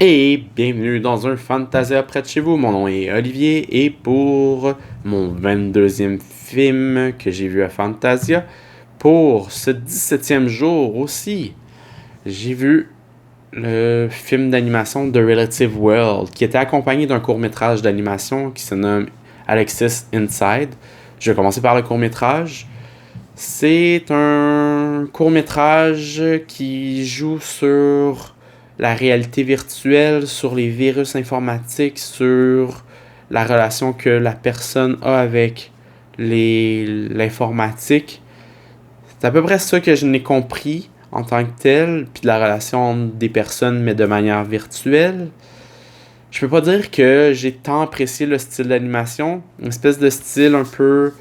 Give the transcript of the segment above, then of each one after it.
Et bienvenue dans un Fantasia près de chez vous. Mon nom est Olivier et pour mon 22e film que j'ai vu à Fantasia, pour ce 17e jour aussi, j'ai vu le film d'animation The Relative World qui était accompagné d'un court-métrage d'animation qui se nomme Alexis Inside. Je vais commencer par le court-métrage. C'est un court-métrage qui joue sur la réalité virtuelle, sur les virus informatiques, sur la relation que la personne a avec l'informatique. C'est à peu près ça que je n'ai compris en tant que tel, puis de la relation des personnes, mais de manière virtuelle. Je peux pas dire que j'ai tant apprécié le style d'animation, une espèce de style un peu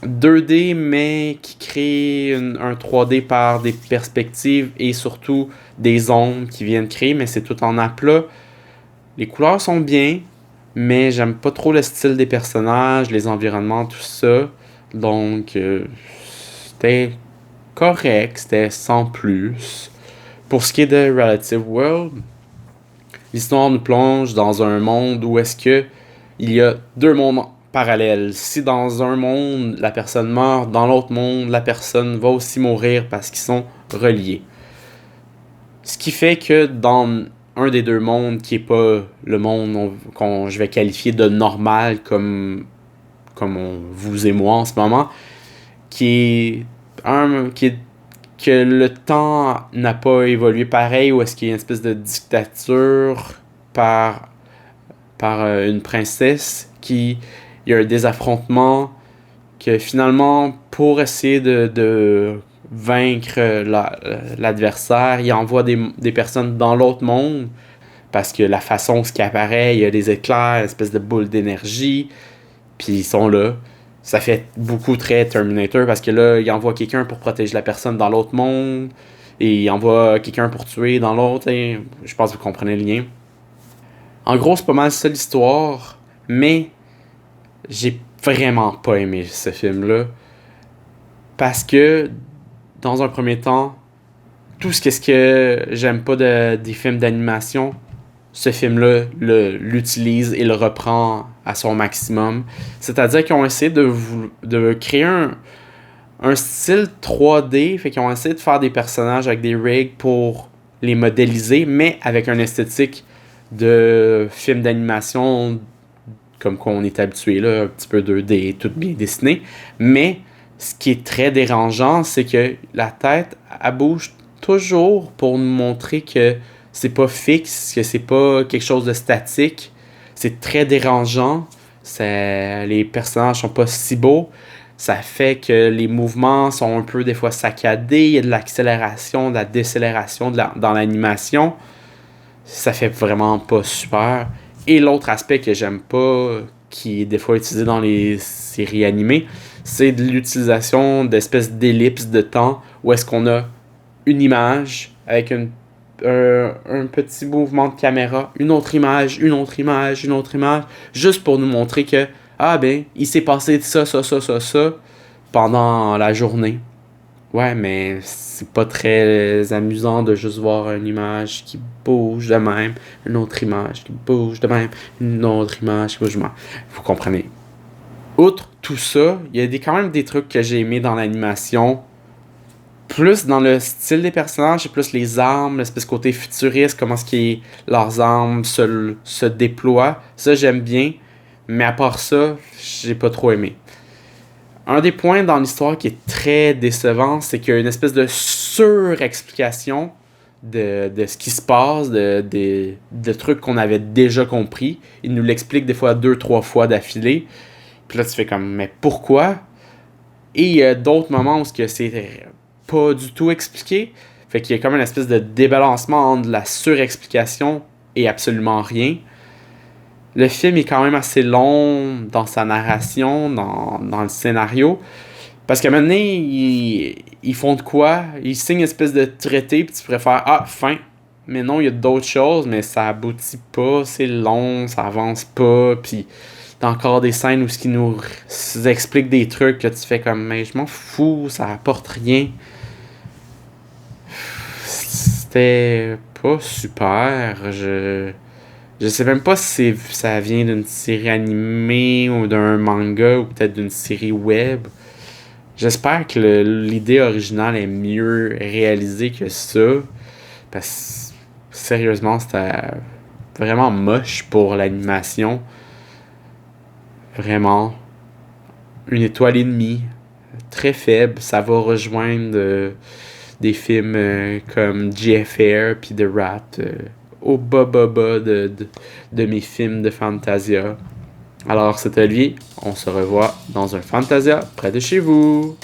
2D, mais qui crée un 3D par des perspectives et surtout des ombres qui viennent créer, mais c'est tout en aplat. Les couleurs sont bien, mais j'aime pas trop le style des personnages, les environnements, tout ça. Donc, c'était correct, c'était sans plus. Pour ce qui est de Relative World, l'histoire nous plonge dans un monde où est-ce que il y a deux mondes parallèles. Si dans un monde, la personne meurt, dans l'autre monde, la personne va aussi mourir parce qu'ils sont reliés. Ce qui fait que dans un des deux mondes, qui est pas le monde qu'on je vais qualifier de normal comme vous et moi en ce moment, qui est que le temps n'a pas évolué pareil, ou est-ce qu'il y a une espèce de dictature par une princesse qui il y a un désaffrontement que finalement pour essayer de vaincre l'adversaire, il envoie des personnes dans l'autre monde parce que la façon ce qui apparaît, il y a des éclairs, une espèce de boule d'énergie, puis ils sont là. Ça fait beaucoup très Terminator parce que là, il envoie quelqu'un pour protéger la personne dans l'autre monde et il envoie quelqu'un pour tuer dans l'autre. Et je pense que vous comprenez le lien. En gros, c'est pas mal ça l'histoire, mais j'ai vraiment pas aimé ce film-là parce que, dans un premier temps, tout ce que j'aime pas des films d'animation, ce film-là l'utilise et le reprend à son maximum. C'est-à-dire qu'ils ont essayé de créer un style 3D, fait qu'ils ont essayé de faire des personnages avec des rigs pour les modéliser, mais avec une esthétique de film d'animation comme qu'on est habitué, là, un petit peu 2D, tout bien dessiné. Mais ce qui est très dérangeant, c'est que la tête, elle bouge toujours pour nous montrer que c'est pas fixe, que c'est pas quelque chose de statique. C'est très dérangeant. Les personnages sont pas si beaux. Ça fait que les mouvements sont un peu des fois saccadés. Il y a de l'accélération, de la décélération dans l'animation. Ça fait vraiment pas super. Et l'autre aspect que j'aime pas, qui est des fois utilisé dans les séries animées, c'est de l'utilisation d'espèces d'ellipses de temps où est-ce qu'on a une image avec un petit mouvement de caméra, une autre image, une autre image, une autre image, juste pour nous montrer que, ah ben, il s'est passé ça, ça, ça, ça, ça, pendant la journée. Ouais, mais c'est pas très amusant de juste voir une image qui bouge de même, une autre image qui bouge de même, une autre image qui bouge de même. Vous comprenez. Outre tout ça, il y a quand même des trucs que j'ai aimés dans l'animation. Plus dans le style des personnages, c'est plus les armes, l'espèce de côté futuriste, comment leurs armes se déploient. Ça, j'aime bien. Mais à part ça, j'ai pas trop aimé. Un des points dans l'histoire qui est très décevant, c'est qu'il y a une espèce de surexplication de ce qui se passe, de trucs qu'on avait déjà compris. Il nous l'explique des fois 2-3 fois d'affilée. Puis là, tu fais comme, mais pourquoi? Et il y a d'autres moments où c'est pas du tout expliqué. Fait qu'il y a comme une espèce de débalancement entre la surexplication et absolument rien. Le film est quand même assez long dans sa narration, dans le scénario. Parce qu'à un moment donné, ils font de quoi? Ils signent une espèce de traité, puis tu pourrais faire ah, fin. Mais non, il y a d'autres choses, mais ça aboutit pas, c'est long, ça avance pas, puis t'as encore des scènes où ce qui nous explique des trucs que tu fais comme, mais je m'en fous, ça apporte rien. C'était pas super. Je sais même pas si ça vient d'une série animée ou d'un manga ou peut-être d'une série web. J'espère que l'idée originale est mieux réalisée que ça. Parce que sérieusement, c'était vraiment moche pour l'animation. Vraiment. Une étoile et demie. Très faible. Ça va rejoindre des films comme JFR puis The Rat. Au bas de mes films de Fantasia. Alors, c'était Olivier. On se revoit dans un Fantasia près de chez vous.